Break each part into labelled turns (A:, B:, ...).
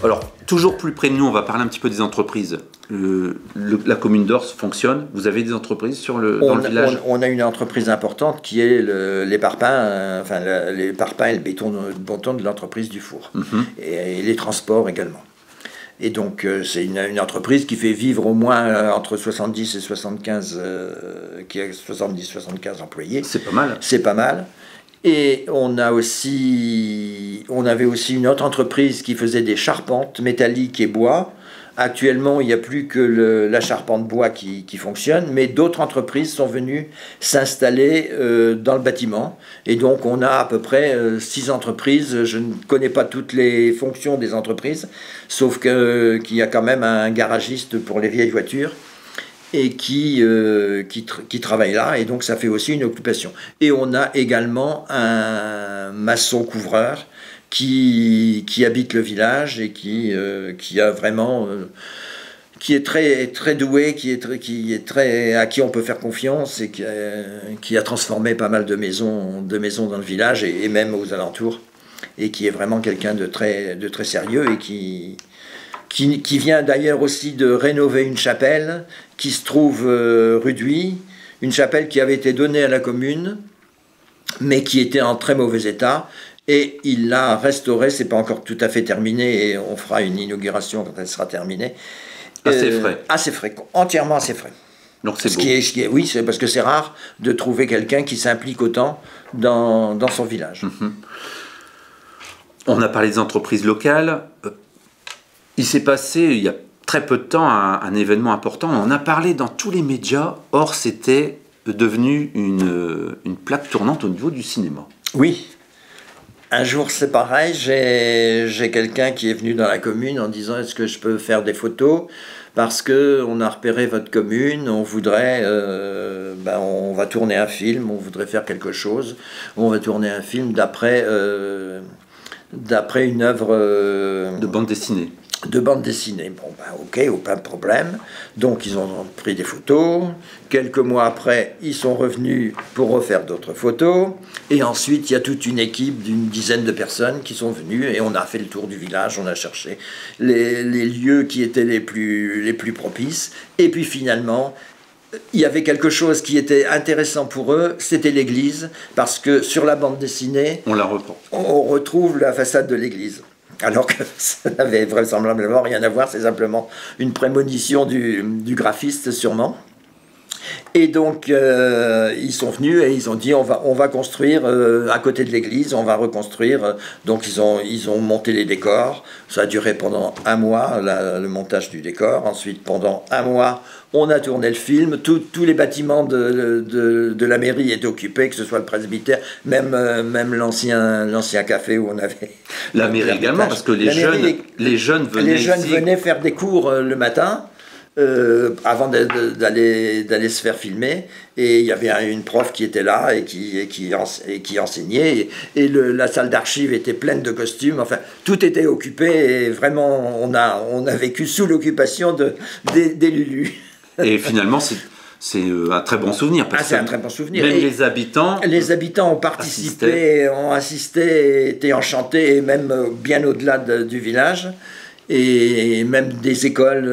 A: Alors, toujours plus près de nous, on va parler un petit peu des entreprises. La commune d'Ors fonctionne. Vous avez des entreprises dans le village?
B: On a une entreprise importante qui est les parpaings, les parpaings et le béton de l'entreprise du four. Et les transports également. Et donc, c'est une entreprise qui fait vivre au moins entre 70 et 75, qui a 70-75 employés.
A: C'est pas mal.
B: C'est pas mal. Et on avait aussi une autre entreprise qui faisait des charpentes métalliques et bois. Actuellement, il n'y a plus que la charpente bois qui fonctionne, mais d'autres entreprises sont venues s'installer dans le bâtiment. Et donc, on a à peu près 6 entreprises. Je ne connais pas toutes les fonctions des entreprises, sauf qu'il y a quand même un garagiste pour les vieilles voitures et qui travaille là, et donc ça fait aussi une occupation. Et on a également un maçon couvreur qui habite le village et qui a vraiment qui est très doué, à qui on peut faire confiance, et qui a transformé pas mal de maisons dans le village et même aux alentours, et qui est vraiment quelqu'un de très sérieux, et qui vient d'ailleurs aussi de rénover une chapelle qui se trouve rue d'Huy, une chapelle qui avait été donnée à la commune, mais qui était en très mauvais état, et il l'a restaurée. C'est pas encore tout à fait terminé, et on fera une inauguration quand elle sera terminée.
A: Assez frais.
B: Assez frais, entièrement assez frais.
A: Donc c'est beau.
B: Oui, c'est parce que c'est rare de trouver quelqu'un qui s'implique autant dans son village.
A: On a parlé des entreprises locales. Il s'est passé, il y a très peu de temps, un événement important. On en a parlé dans tous les médias. Or, c'était devenu une plaque tournante au niveau du cinéma.
B: Oui. Un jour, c'est pareil. J'ai quelqu'un qui est venu dans la commune en disant: est-ce que je peux faire des photos? Parce qu'on a repéré votre commune, on voudrait... on va tourner un film, on voudrait faire quelque chose. On va tourner un film d'après une œuvre...
A: de bande dessinée.
B: Bon, ok, aucun problème. Donc, ils ont pris des photos. Quelques mois après, ils sont revenus pour refaire d'autres photos. Et ensuite, il y a toute une équipe d'une dizaine de personnes qui sont venues, et on a fait le tour du village, on a cherché les lieux qui étaient les plus propices. Et puis finalement, il y avait quelque chose qui était intéressant pour eux, c'était l'église, parce que sur la bande dessinée, on retrouve la façade de l'église. Alors que ça n'avait vraisemblablement rien à voir, c'est simplement une prémonition du graphiste sûrement. Et donc ils sont venus et ils ont dit: on va construire à côté de l'église, on va reconstruire. Donc ils ont monté les décors. Ça a duré pendant un mois, le montage du décor. Ensuite, pendant un mois, on a tourné le film. Tous les bâtiments de la mairie étaient occupés, que ce soit le presbytère, même l'ancien café où on avait...
A: La mairie également, parce que les jeunes
B: venaient faire des cours le matin. Avant d'aller se faire filmer, et il y avait une prof qui était là et qui enseignait, et la salle d'archives était pleine de costumes. Enfin, tout était occupé, et vraiment on a vécu sous l'occupation des Lulu.
A: Et finalement c'est un très bon souvenir.
B: C'est un très bon souvenir.
A: Même les habitants
B: ont participé, ont assisté, étaient enchantés, et même bien au-delà du village. Et même des écoles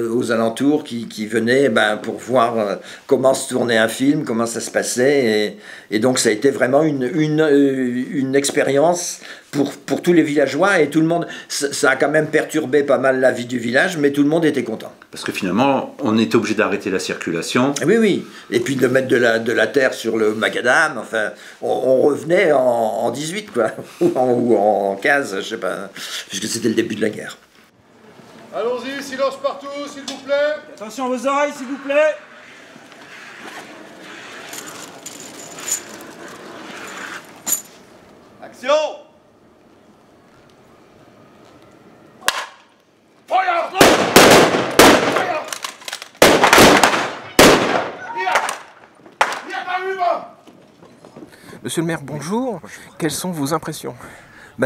B: aux alentours qui venaient pour voir comment se tournait un film, comment ça se passait. Et donc ça a été vraiment une expérience pour tous les villageois, et tout le monde. Ça a quand même perturbé pas mal la vie du village, mais tout le monde était content.
A: Parce que finalement, on était obligé d'arrêter la circulation.
B: Oui. Et puis de mettre de la terre sur le macadam. Enfin, on revenait en 18, quoi. ou en 15, je sais pas, puisque c'était le début de la guerre.
C: Allons-y, silence partout, s'il vous plaît.
D: Attention à vos oreilles, s'il vous plaît.
C: Action. Fire. Fire.
E: Monsieur le maire, bonjour. Quelles sont vos impressions?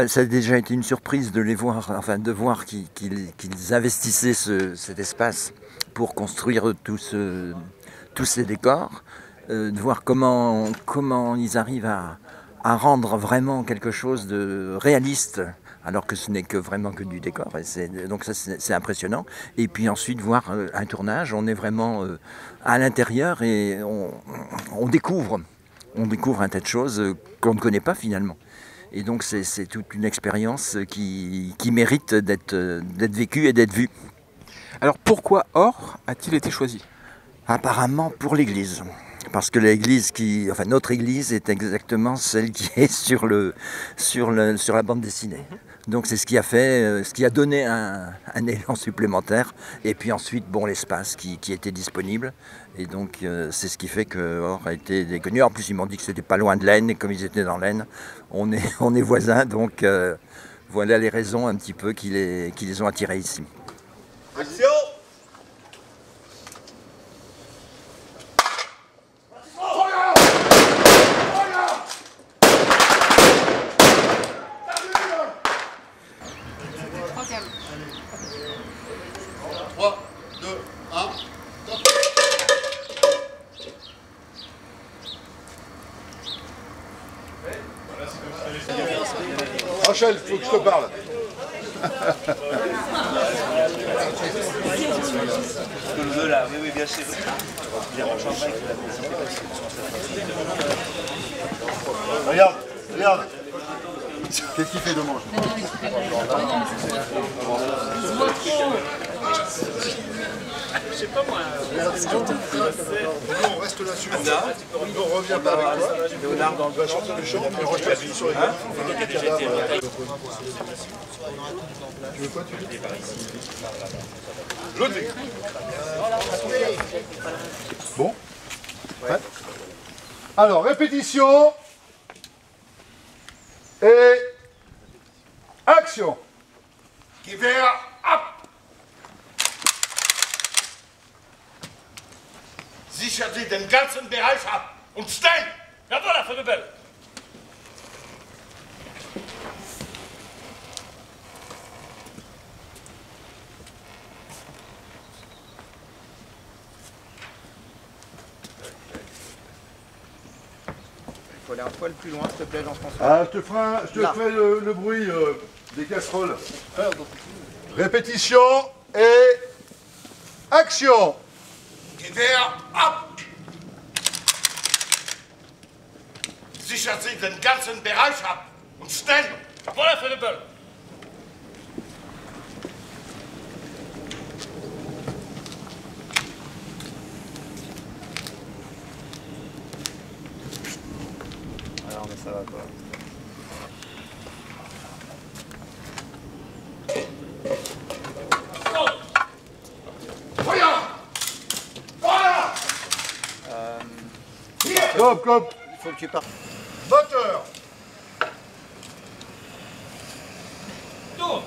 B: Ça a déjà été une surprise de les voir, de voir qu'ils investissaient cet espace pour construire tous ces décors, de voir comment ils arrivent à rendre vraiment quelque chose de réaliste alors que ce n'est que vraiment que du décor. Et donc ça c'est impressionnant. Et puis ensuite voir un tournage, on est vraiment à l'intérieur et on découvre un tas de choses qu'on ne connaît pas finalement. Et donc c'est toute une expérience qui mérite d'être vécue et d'être vue.
E: Alors pourquoi Or a-t-il été choisi?
B: Apparemment pour l'église. Parce que notre église est exactement celle qui est sur la bande dessinée. Donc c'est ce qui a donné un élan supplémentaire. Et puis ensuite, l'espace qui était disponible. Et donc c'est ce qui fait que Or a été déconnu. En plus, ils m'ont dit que c'était pas loin de l'Aisne, et comme ils étaient dans l'Aisne, on est voisins. Donc voilà les raisons un petit peu qui les ont attirés ici.
C: Action!
F: Troisième.
C: 3, 2, 1, top! Rachel, faut que je te parle.
G: Le là, oui, bien sûr.
C: Regarde, regarde. Qu'est-ce qu'il fait de mange?
G: Je sais pas moi.
C: Nous, on reste là-dessus. Nous, on revient pas avec toi. On va sortir du champ, mais on reste là-dessus sur les gars. Tu veux quoi, tu veux? Ludwig. Bon. Ouais. Alors, répétition. Et action.
H: Gewehr ab! Sichern Sie den ganzen Bereich ab und stellen!
G: Jawohl, Herr Rebell!
E: Il faut aller un poil plus loin, s'il te plaît, Jean-François.
C: Ah, je te fais le bruit des casseroles. Répétition et action.
H: Gewehr ab! Sichern Sie den ganzen Bereich ab und stellen!
G: Jawohl, Herr Rebell!
E: Alors, mais ça va pas.
H: Feuer! Feuer!
C: Cop, cop.
E: Il faut que tu partes.
C: Moteur.
G: Tourne!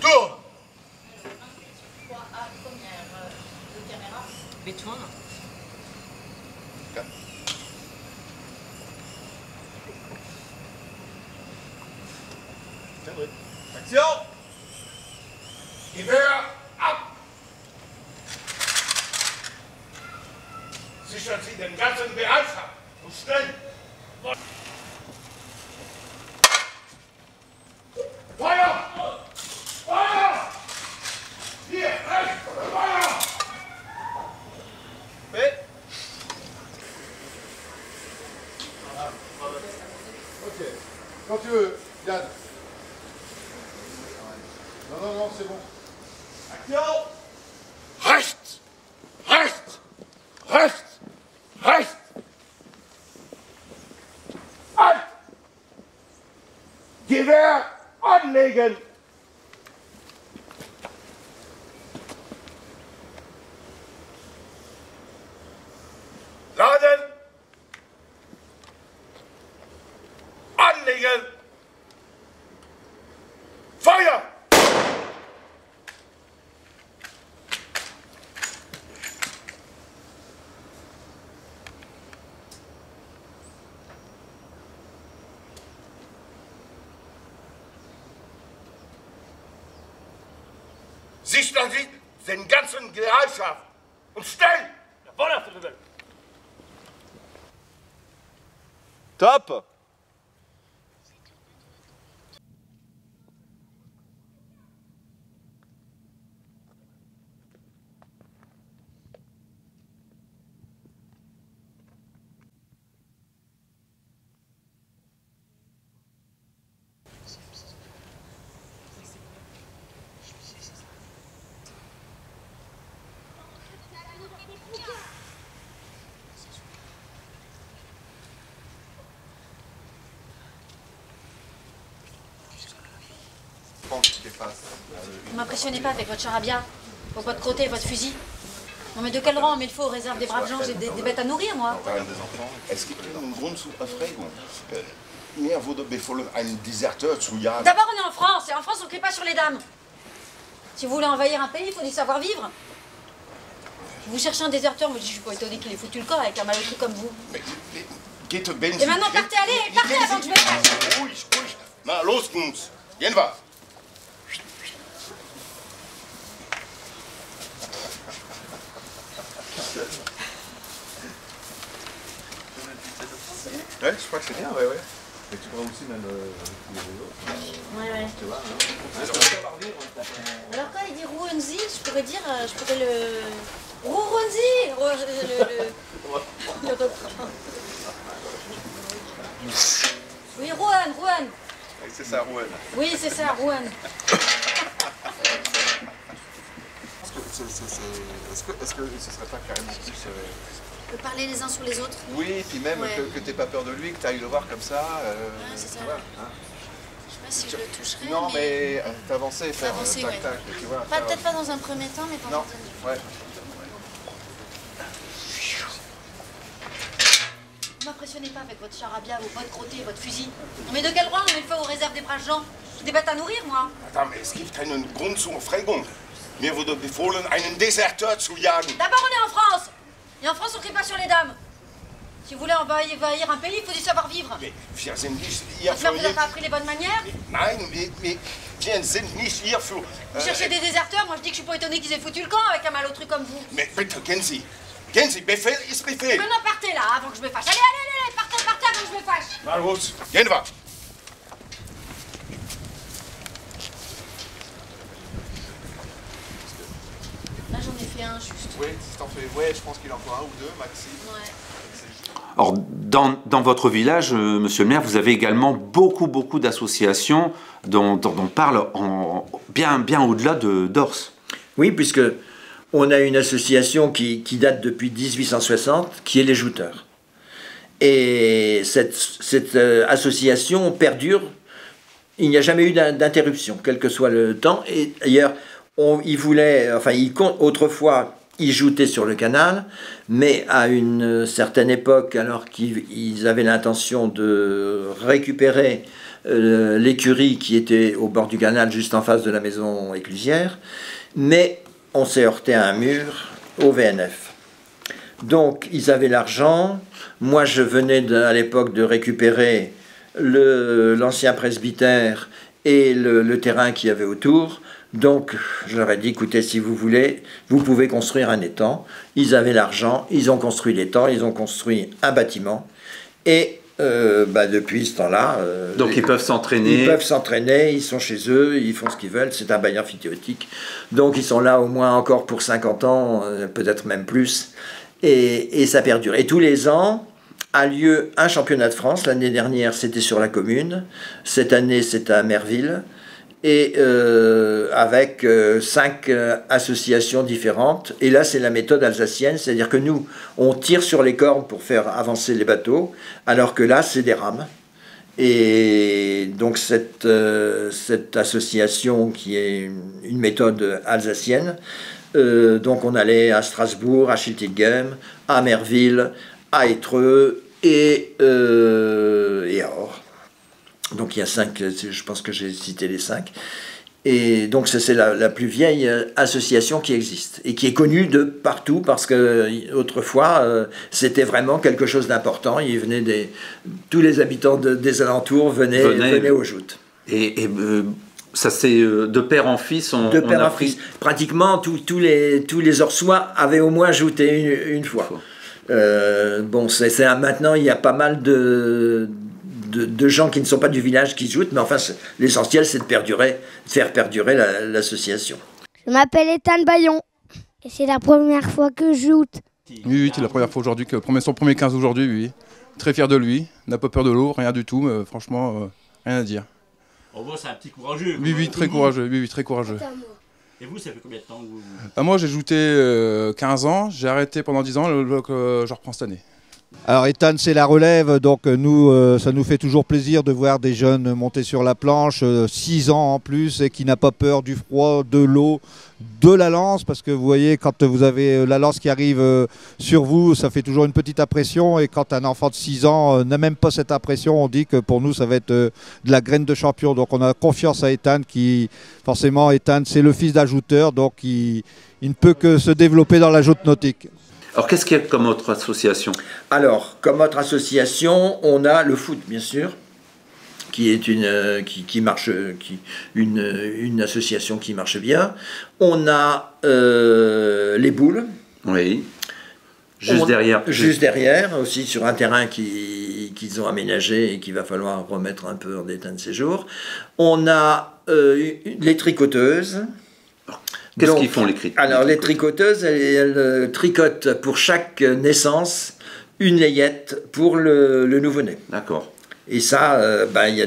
C: Tourne.
F: Mais tourne.
C: Action.
H: Gewehr ab! Sichern Sie den ganzen Bereich ab und stellen! Feuer! Feuer! Hier, rechts! Feuer!
C: Ok. Quand tu veux, Yann. Non, c'est bon. Action.
H: Rechts! Rechts! Rechts! Rechts! Halt! Gewehr anlegen! Laden! Anlegen! Feuer! Sichern Sie den ganzen Gesellschaft und stellen!
G: Jawohl, Herr Rebell!
C: Top.
F: enfants qui passent.
I: Vous m'impressionnez pas avec votre charabia, votre crotté et votre fusil. Non mais de quel rang on met le feu aux réserves des braves gens? J'ai des bêtes à nourrir, moi.
C: Es gibt einen Grund zur Erfregung. Mir wurde befohlen, einen Deserteur zu jagen.
I: D'abord, on est en France, et en France, on crie pas sur les dames. Si vous voulez envahir un pays, il faut du savoir-vivre. Vous cherchez un déserteur, moi je suis pas étonné qu'il ait foutu le corps avec un malotru comme vous.
C: Geht,
I: Et maintenant, partez, allez, partez avant que je me fasse.
C: Ruhig, ruhig. Na, los, Jungs. Gehen wir.
F: Ouais, je crois que c'est bien, ouais, ouais. Mais tu pourras aussi même les autres.
I: Ouais.
F: Tu vois,
I: Alors quand il dit Rouenzi, je pourrais le... Rouenzi le refrain. Oui, Rouen.
F: c'est ça, Rouen.
I: Oui, c'est ça, Rouen.
F: Est-ce que ce serait pas carrément plus...
I: De parler les uns sur les autres.
F: Oui, et puis même que t'aies pas peur de lui, que tu ailles le voir comme ça.
I: C'est ça.
F: Voilà, hein.
I: Je sais pas si je le toucherai.
F: Non, mais t'avancer, faire
I: Avancer,
F: tac,
I: ouais.
F: tac, tu vois.
I: Peut-être pas dans un premier temps, mais pendant...
F: Non, ouais.
I: Vous m'impressionnez pas avec votre charabia, vos bottes crottées, votre fusil. Non mais de quel rang on met le feu aux réserves des braves gens? J'ai des bêtes à nourrir, moi.
C: Madame, es gibt keinen Grund zur Erfregung. Mir wurde befohlen, einen Deserteur zu jagen.
I: D'abord, on est en France. Et en France, on crie pas sur les dames. Si vous voulez envahir un pays, il faut du savoir-vivre.
C: Mais wir sind nicht hier
I: Votre mère
C: für...
I: vous a pas appris les bonnes manières?
C: Nein, mais wir sind nicht hier für...
I: Vous cherchez des déserteurs, moi je dis que je suis pas étonné qu'ils aient foutu le camp avec un malotru comme vous.
C: Mais bitte, gehen Sie. Gehen Sie, Befehl ist Befehl.
I: Maintenant, partez là, avant que je me fâche. Allez, partez avant que je me fâche.
C: Na los, gehen wir.
I: Là, j'en ai fait un, juste.
F: Oui, si t'en fais... Ouais, je pense qu'il en faut un ou deux, maxi.
I: Ouais.
A: Alors, dans votre village, monsieur le maire, vous avez également beaucoup d'associations dont on parle bien au-delà d'Ors.
B: Oui, puisque on a une association qui date depuis 1860, qui est les Jouteurs. Et cette association perdure. Il n'y a jamais eu d'interruption, quel que soit le temps. Et d'ailleurs, autrefois, ils joutaient sur le canal, mais à une certaine époque, alors qu'ils avaient l'intention de récupérer l'écurie qui était au bord du canal, juste en face de la maison éclusière, mais on s'est heurté à un mur au VNF. Donc, ils avaient l'argent. Moi, je venais à l'époque de récupérer l'ancien presbytère et le terrain qu'il y avait autour. Donc, je leur ai dit, écoutez, si vous voulez, vous pouvez construire un étang. Ils avaient l'argent, ils ont construit l'étang, ils ont construit un bâtiment. Et depuis ce temps-là...
A: Donc, ils peuvent s'entraîner.
B: Ils peuvent s'entraîner, ils sont chez eux, ils font ce qu'ils veulent. C'est un bail amphithéotique. Donc, ils sont là au moins encore pour 50 ans, peut-être même plus. Et ça perdure. Et tous les ans a lieu un championnat de France. L'année dernière, c'était sur la commune. Cette année, c'est à Merville. Et avec 5 associations différentes. Et là, c'est la méthode alsacienne, c'est-à-dire que nous, on tire sur les cordes pour faire avancer les bateaux, alors que là, c'est des rames. Et donc, cette association qui est une méthode alsacienne, donc on allait à Strasbourg, à Schiltigheim, à Merville, à Étreux et à Or. Donc il y a 5, je pense que j'ai cité les 5. Et donc c'est la plus vieille association qui existe et qui est connue de partout parce que autrefois c'était vraiment quelque chose d'important. Il venait tous les habitants des alentours venaient aux joutes.
A: Et ça c'est de père en fils.
B: De père en fils. Pratiquement tous les Orsois avaient au moins jouté une fois. Maintenant il y a pas mal de gens qui ne sont pas du village qui jouent, mais enfin l'essentiel c'est de faire perdurer l'association.
J: Je m'appelle Ethan Bayon et c'est la première fois que je joue.
E: Oui, c'est la première fois aujourd'hui, son premier 15 aujourd'hui, oui. Très fier de lui, n'a pas peur de l'eau, rien du tout, mais franchement, rien à dire.
K: On voit c'est un petit courageux.
E: Oui, très courageux, oui, très courageux.
K: Et vous, ça fait combien de temps
E: Moi j'ai joué 15 ans, j'ai arrêté pendant 10 ans, je reprends cette année.
L: Alors Ethan, c'est la relève, donc nous, ça nous fait toujours plaisir de voir des jeunes monter sur la planche, 6 ans en plus, et qui n'a pas peur du froid, de l'eau, de la lance, parce que vous voyez, quand vous avez la lance qui arrive sur vous, ça fait toujours une petite impression, et quand un enfant de 6 ans n'a même pas cette impression, on dit que pour nous, ça va être de la graine de champion. Donc on a confiance à Ethan, qui, forcément, Ethan, c'est le fils d'ajouteur, donc il ne peut que se développer dans la joute nautique.
A: Alors, qu'est-ce qu'il y a comme autre association?
B: Alors, comme autre association, on a le foot, bien sûr, qui est une association qui marche bien. On a les boules.
A: Oui. Juste derrière.
B: Juste derrière, aussi sur un terrain qu'ils ont aménagé et qu'il va falloir remettre un peu en état de séjour. On a les tricoteuses.
A: Qu'est-ce qu'ils font, les tricoteuses?
B: Alors, les tricoteuses, elles tricotent pour chaque naissance une layette pour le nouveau-né.
A: D'accord.
B: Et ça, il y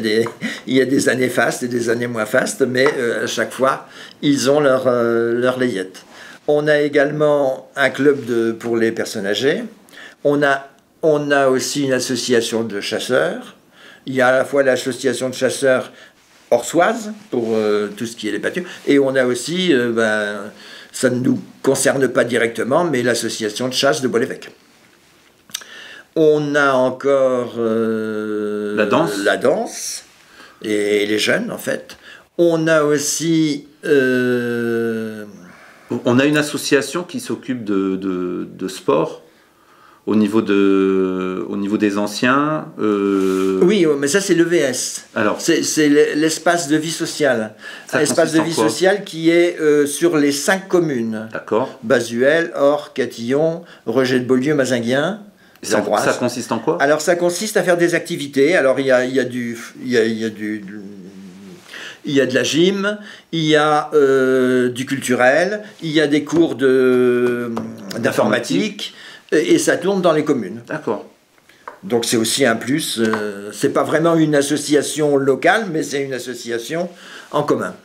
B: a des années fastes et des années moins fastes, mais à chaque fois, ils ont leur layette. On a également un club pour les personnes âgées. On a aussi une association de chasseurs. Il y a à la fois l'association de chasseurs Orsoise, pour tout ce qui est les pâtures. Et on a aussi, ça ne nous concerne pas directement, mais l'association de chasse de Bois-l'Évêque. On a encore
A: la
B: danse, et les jeunes, en fait. On a aussi...
A: On a une association qui s'occupe de sport au niveau des anciens.
B: Oui, mais ça c'est l'EVS.
A: Alors,
B: c'est l'espace de vie sociale. L'espace de vie sociale qui est sur les 5 communes.
A: D'accord.
B: Bazuel, Orre, Catillon, Roger-de-Beaulieu, Mazinguien.
A: Ça consiste en quoi?
B: Alors ça consiste à faire des activités. Alors il y a de la gym, il y a du culturel, il y a des cours d'informatique. Et ça tourne dans les communes.
A: D'accord.
B: Donc c'est aussi un plus. C'est pas vraiment une association locale, mais c'est une association en commun.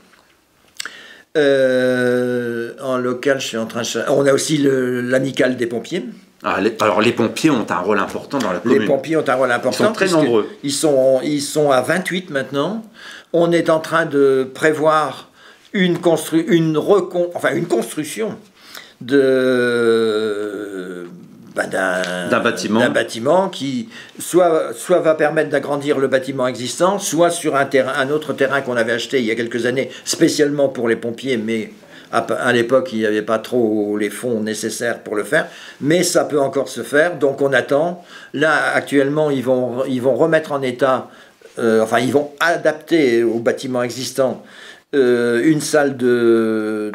B: En local, je suis en train de... On a aussi l'amicale des pompiers.
A: Alors les pompiers ont un rôle important dans la commune.
B: Les pompiers ont un rôle important.
A: Ils sont très nombreux.
B: Ils sont à 28 maintenant. On est en train de prévoir une construction d'un bâtiment qui soit va permettre d'agrandir le bâtiment existant, soit sur un autre terrain qu'on avait acheté il y a quelques années spécialement pour les pompiers, mais à l'époque il n'y avait pas trop les fonds nécessaires pour le faire, mais ça peut encore se faire. Donc on attend. Là actuellement ils vont remettre en état, ils vont adapter au bâtiment existant une salle de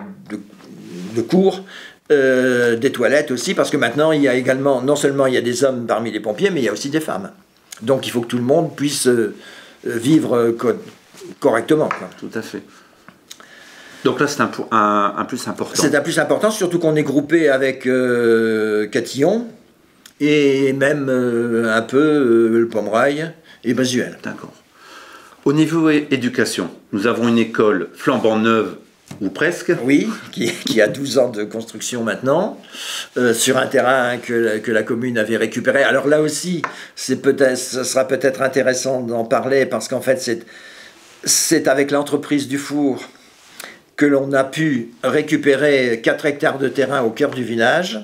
B: cours. Des toilettes aussi, parce que maintenant il y a également, non seulement il y a des hommes parmi les pompiers, mais il y a aussi des femmes. Donc il faut que tout le monde puisse vivre correctement, quoi.
A: Tout à fait. Donc là c'est un plus important.
B: C'est un plus important, surtout qu'on est groupé avec Catillon et même un peu le Pomeroy et Bazuel.
A: D'accord. Au niveau éducation, nous avons une école flambant neuve, ou presque.
B: Oui, qui a 12 ans de construction maintenant, sur un terrain que la commune avait récupéré. Alors là aussi, ce sera peut-être intéressant d'en parler, parce qu'en fait, c'est avec l'entreprise du Four que l'on a pu récupérer 4 hectares de terrain au cœur du village.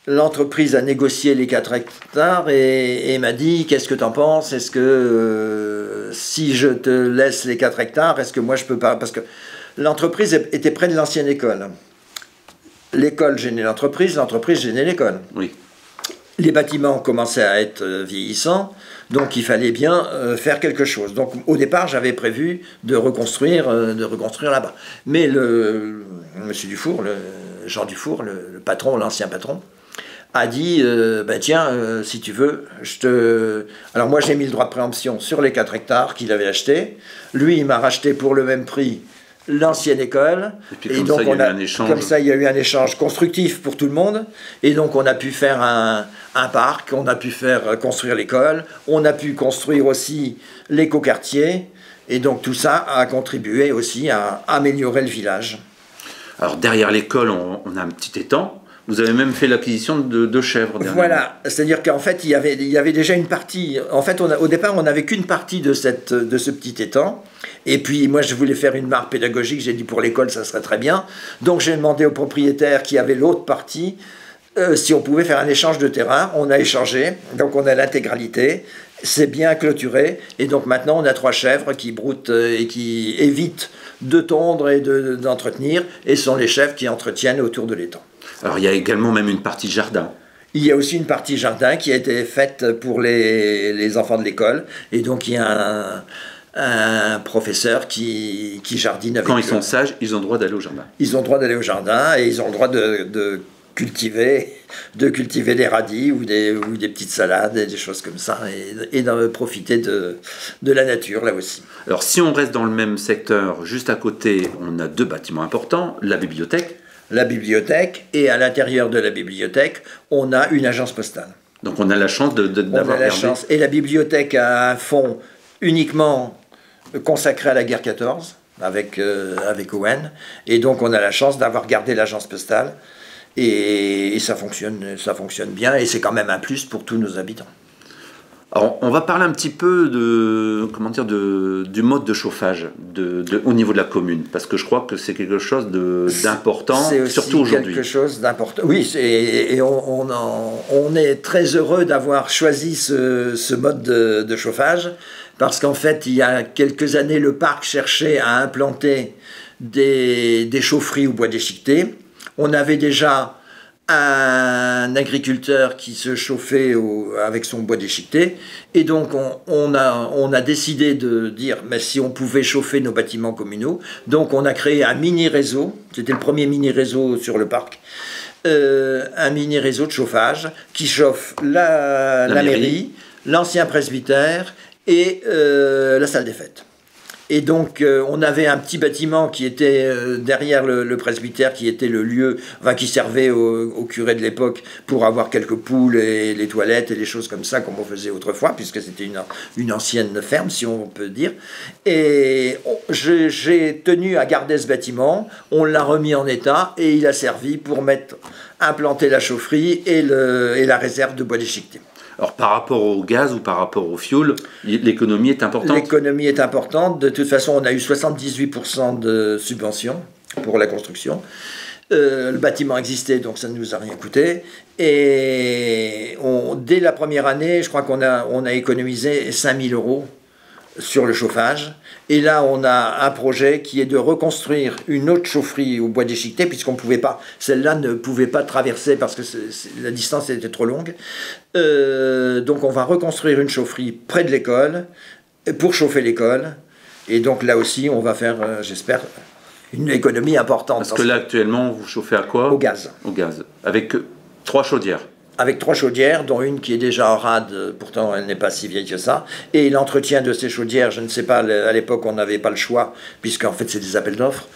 B: L'entreprise a négocié les 4 hectares et m'a dit: qu'est-ce que t'en penses? Est-ce que si je te laisse les 4 hectares, est-ce que moi je peux pas? Parce que l'entreprise était près de l'ancienne école. L'école gênait l'entreprise gênait l'école.
A: Oui.
B: Les bâtiments commençaient à être vieillissants, donc il fallait bien faire quelque chose. Donc au départ, j'avais prévu de reconstruire là-bas. Mais monsieur Dufour, Jean Dufour, le patron, l'ancien patron, a dit si tu veux, alors moi j'ai mis le droit de préemption sur les 4 hectares qu'il avait achetés. Lui, il m'a racheté pour le même prix l'ancienne école, et donc comme ça il y a eu un échange constructif pour tout le monde, et donc on a pu faire un parc, on a pu faire construire l'école, on a pu construire aussi l'écoquartier, et donc tout ça a contribué aussi à améliorer le village.
A: Alors derrière l'école, on a un petit étang Vous avez même fait l'acquisition de chèvres.
B: Voilà, c'est-à-dire qu'en fait, il y avait déjà une partie. En fait, au départ, on n'avait qu'une partie de ce petit étang. Et puis, moi, je voulais faire une mare pédagogique. J'ai dit pour l'école, ça serait très bien. Donc, j'ai demandé au propriétaire qui avait l'autre partie si on pouvait faire un échange de terrain. On a échangé, donc on a l'intégralité. C'est bien clôturé. Et donc, maintenant, on a 3 chèvres qui broutent et qui évitent de tondre et d'entretenir. Et ce sont les chèvres qui entretiennent autour de l'étang.
A: Alors, il y a également même une partie jardin.
B: Il y a aussi une partie jardin qui a été faite pour les enfants de l'école. Et donc, il y a un professeur qui jardine avec eux.
A: Quand ils sont sages, ils ont le droit d'aller au jardin.
B: Ils ont le droit d'aller au jardin et ils ont le droit de cultiver des radis ou des petites salades et des choses comme ça et de profiter de la nature là aussi.
A: Alors, si on reste dans le même secteur, juste à côté, on a 2 bâtiments importants, la bibliothèque.
B: La bibliothèque, et à l'intérieur de la bibliothèque, on a une agence postale.
A: Donc on a la chance d'avoir gardé.
B: Et la bibliothèque a un fonds uniquement consacré à la guerre 14, avec Owen, et donc on a la chance d'avoir gardé l'agence postale, et ça fonctionne bien, et c'est quand même un plus pour tous nos habitants.
A: Alors, on va parler un petit peu du mode de chauffage au niveau de la commune, parce que je crois que c'est quelque chose d'important, surtout aujourd'hui.
B: C'est quelque chose d'important. Oui, et on est très heureux d'avoir choisi ce mode de chauffage, parce qu'en fait, il y a quelques années, le parc cherchait à implanter des chaufferies au bois déchiqueté. On avait déjà un agriculteur qui se chauffait avec son bois déchiqueté, et donc on a décidé de dire mais si on pouvait chauffer nos bâtiments communaux, donc on a créé un mini réseau, c'était le premier mini réseau sur le parc, un mini réseau de chauffage qui chauffe la mairie, l'ancien presbytère et la salle des fêtes. Et donc, on avait un petit bâtiment qui était derrière le presbytère, qui était le lieu, enfin, qui servait au curé de l'époque pour avoir quelques poules et les toilettes et des choses comme ça, comme on faisait autrefois, puisque c'était une ancienne ferme, si on peut dire. Et j'ai tenu à garder ce bâtiment, on l'a remis en état, et il a servi pour implanter la chaufferie et la réserve de bois déchiqueté.
A: Alors, par rapport au gaz ou par rapport au fioul, l'économie est importante? L'économie
B: est importante. De toute façon, on a eu 78% de subventions pour la construction. Le bâtiment existait, donc ça ne nous a rien coûté. Et dès la première année, je crois qu'on a économisé 5 000 € sur le chauffage. Et là, on a un projet qui est de reconstruire une autre chaufferie au bois déchiqueté, puisqu'on pouvait pas, celle-là ne pouvait pas traverser parce que la distance était trop longue. Donc, on va reconstruire une chaufferie près de l'école pour chauffer l'école. Et donc, là aussi, on va faire, j'espère, une économie importante.
A: Parce que là, actuellement, vous chauffez à quoi?
B: Au gaz.
A: Au gaz. Avec 3 chaudières.
B: Avec 3 chaudières, dont une qui est déjà en rade, pourtant elle n'est pas si vieille que ça. Et l'entretien de ces chaudières, je ne sais pas, à l'époque on n'avait pas le choix, puisqu'en fait c'est des appels d'offres.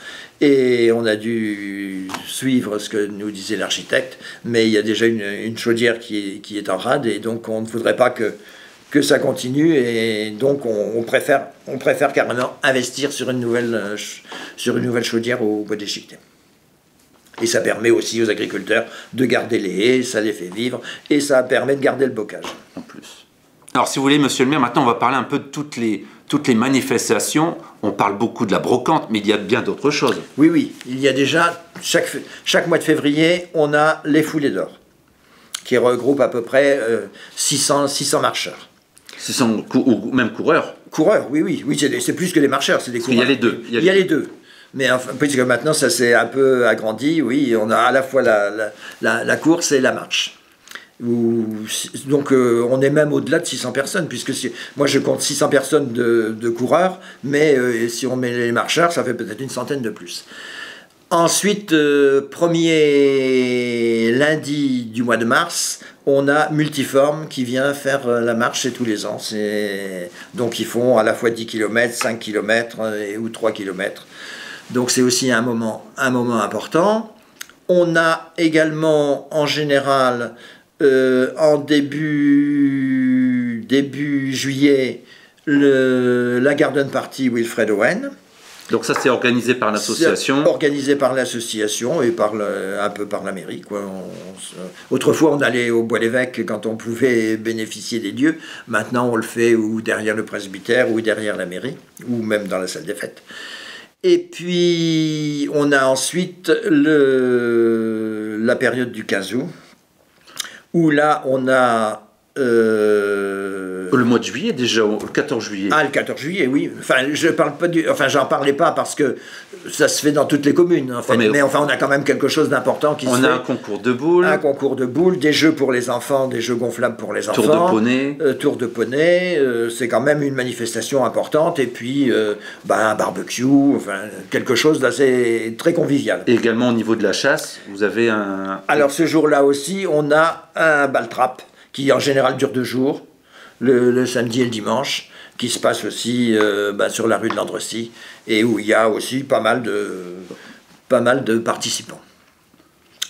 B: Et on a dû suivre ce que nous disait l'architecte, mais il y a déjà une chaudière qui est en rade, et donc on ne voudrait pas que ça continue, et donc on préfère carrément investir sur une nouvelle chaudière au bois déchiqueté. Et ça permet aussi aux agriculteurs de garder les haies, ça les fait vivre, et ça permet de garder le bocage.
A: En plus. Alors si vous voulez, monsieur le maire, maintenant on va parler un peu de toutes les manifestations. On parle beaucoup de la brocante, mais il y a bien d'autres choses.
B: Oui, oui, il y a déjà, chaque mois de février, on a les foulées d'or, qui regroupent à peu près 600 marcheurs.
A: 600 ou même coureurs.
B: Coureurs, oui, c'est plus que les marcheurs, c'est des coureurs.
A: Il y a les deux.
B: Il y a les deux. Mais enfin, puisque maintenant ça s'est un peu agrandi, oui, on a à la fois la course et la marche. Donc on est même au-delà de 600 personnes, puisque moi je compte 600 personnes de coureurs, mais si on met les marcheurs, ça fait peut-être une centaine de plus. Ensuite, premier lundi du mois de mars, on a Multiforme qui vient faire la marche, c'est tous les ans. Donc ils font à la fois 10 km, 5 km ou 3 km. Donc c'est aussi un moment important. On a également en général en début juillet la Garden Party Wilfred Owen,
A: Donc ça, c'est organisé par l'association.
B: C'est organisé par l'association et un peu par la mairie, quoi. Autrefois, on allait au Bois-l'Évêque quand on pouvait bénéficier des lieux. Maintenant, on le fait ou derrière le presbytère ou derrière la mairie, ou même dans la salle des fêtes. Et puis, on a ensuite la période du 15 août, où là, on a...
A: Le mois de juillet déjà, le 14 juillet.
B: Ah, le 14 juillet, oui. Enfin, j'en parlais pas parce que ça se fait dans toutes les communes. En fait. Mais enfin, on a quand même quelque chose d'important qui se fait.
A: On a un concours de boules.
B: Un concours de boules, des jeux pour les enfants, des jeux gonflables pour les enfants.
A: Tour de poney.
B: Tour de poney. C'est quand même une manifestation importante. Et puis, un barbecue, enfin, quelque chose d'assez très convivial.
A: Et également au niveau de la chasse, vous avez un...
B: Alors, ce jour-là aussi, on a un bal-trap qui en général dure 2 jours, le samedi et le dimanche, qui se passe aussi sur la rue de Landrecy, et où il y a aussi pas mal de participants.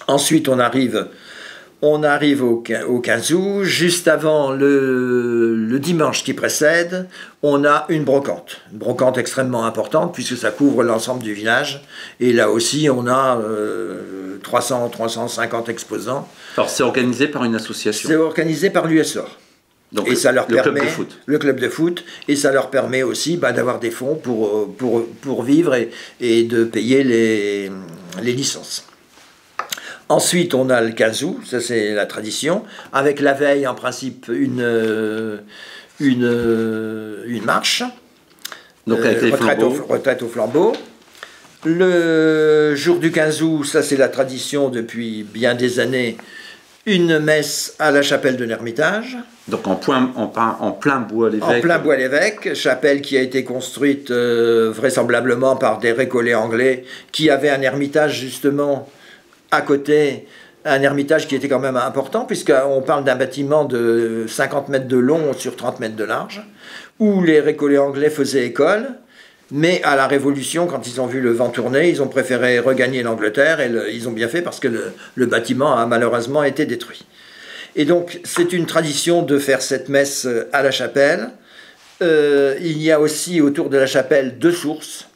B: Ensuite, on arrive au 15 août, juste avant le dimanche qui précède, on a une brocante extrêmement importante, puisque ça couvre l'ensemble du village, et là aussi, on a 350 exposants.
A: Alors, c'est organisé par une association.
B: C'est organisé par l'USOR.
A: Donc,
B: et ça leur
A: le
B: permet,
A: club de foot.
B: Le club de foot. Et ça leur permet aussi d'avoir des fonds pour vivre et de payer les licences. Ensuite, on a le 15 août, ça c'est la tradition, avec la veille, en principe, une marche.
A: Donc, avec les
B: retraite au flambeau. Le jour du 15 août, ça c'est la tradition depuis bien des années, une messe à la chapelle de l'Ermitage.
A: Donc en plein Bois-l'Évêque.
B: En plein Bois-l'Évêque, chapelle qui a été construite vraisemblablement par des récollets anglais qui avaient un ermitage justement à côté, un ermitage qui était quand même important, puisqu'on parle d'un bâtiment de 50 mètres de long sur 30 mètres de large, où les récollets anglais faisaient école. Mais à la Révolution, quand ils ont vu le vent tourner, ils ont préféré regagner l'Angleterre, et ils ont bien fait parce que le bâtiment a malheureusement été détruit. Et donc, c'est une tradition de faire cette messe à la chapelle. Il y a aussi autour de la chapelle 2 sources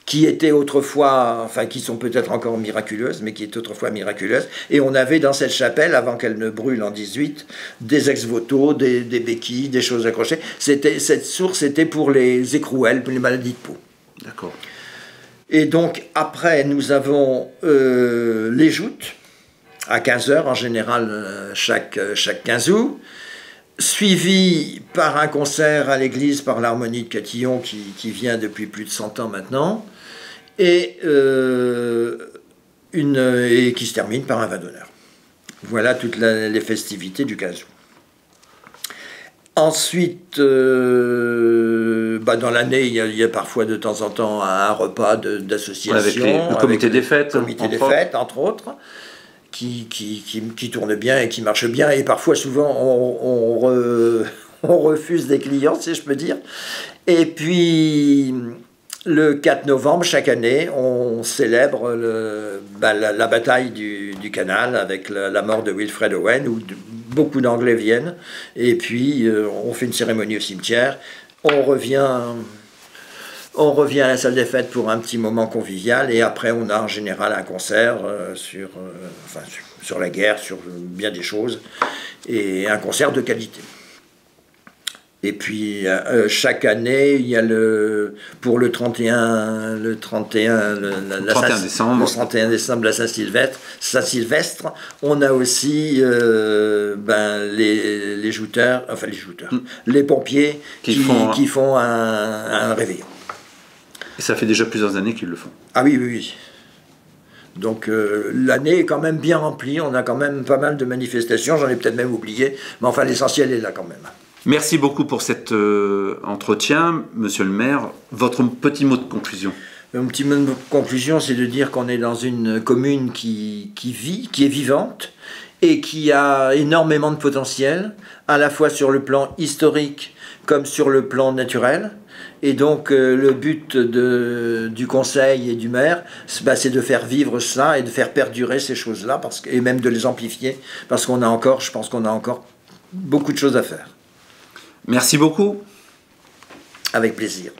B: qui étaient autrefois, enfin qui sont peut-être encore miraculeuses, mais qui étaient autrefois miraculeuses. Et on avait dans cette chapelle, avant qu'elle ne brûle en 18, des ex-voto, des béquilles, des choses accrochées. Cette source était pour les écrouelles, pour les maladies de peau.
A: D'accord.
B: Et donc, après, nous avons les joutes, à 15h en général, chaque 15 août, suivi par un concert à l'église par l'Harmonie de Catillon qui vient depuis plus de 100 ans maintenant, et qui se termine par un vin d'honneur. Voilà toutes les festivités du 15 août. Ensuite, dans l'année, il y a parfois de temps en temps un repas d'association.
A: Avec le comité des fêtes.
B: Le comité des fêtes, entre autres. Qui tourne bien et qui marche bien, et parfois souvent on refuse des clients, si je peux dire. Et puis le 4 novembre chaque année, on célèbre la bataille du canal avec la mort de Wilfred Owen, où beaucoup d'Anglais viennent, et puis on fait une cérémonie au cimetière, on revient à la salle des fêtes pour un petit moment convivial, et après on a en général un concert sur la guerre, sur bien des choses, et un concert de qualité. Et puis chaque année, il y a pour le 31 décembre, la Saint-Sylvestre, on a aussi les pompiers qui font un réveillon.
A: Et ça fait déjà plusieurs années qu'ils le font.
B: Ah oui. Donc l'année est quand même bien remplie, on a quand même pas mal de manifestations, j'en ai peut-être même oublié, mais enfin l'essentiel est là quand même.
A: Merci beaucoup pour cet entretien, monsieur le maire. Votre petit mot de conclusion?
B: Mon petit mot de conclusion, c'est de dire qu'on est dans une commune qui est vivante, et qui a énormément de potentiel, à la fois sur le plan historique comme sur le plan naturel. Et donc le but du conseil et du maire, c'est de faire vivre ça et de faire perdurer ces choses-là, et même de les amplifier, parce je pense qu'on a encore beaucoup de choses à faire.
A: Merci beaucoup.
B: Avec plaisir.